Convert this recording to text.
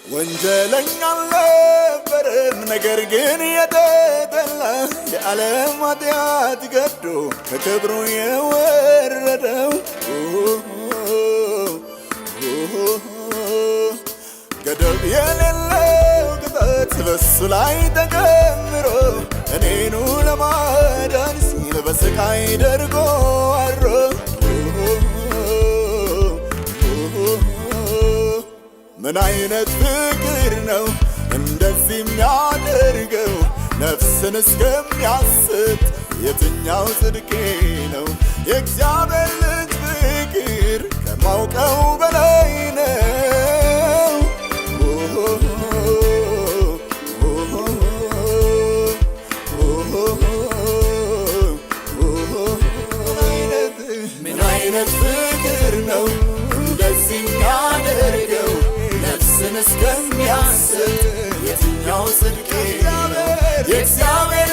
ወንጀለኛ አልነበረም ነገር ግን የተጠላ የዓለም ኃጢአት ገዶ ከክብሩ የወረደው ገደብ የሌለው ቅጣት በሱ ላይ ተጨምሮ እኔኑ ለማዳን ሲል በስቃይ ደርጎ አድሮ ምን አይነት ፍቅር ነው እንደዚህ የሚያደርገው ነፍስን እስከሚያስት የትኛው ጽድቄ ነው የእግዚአብሔር ልጅ ፍቅር ከማውቀው በላይ ነው ምን አይነት ፍቅር ነው እንደዚህ የሚያደርገው ነፍስን እስከሚያስት የትኛው ጽድቄ የእግዚአብሔር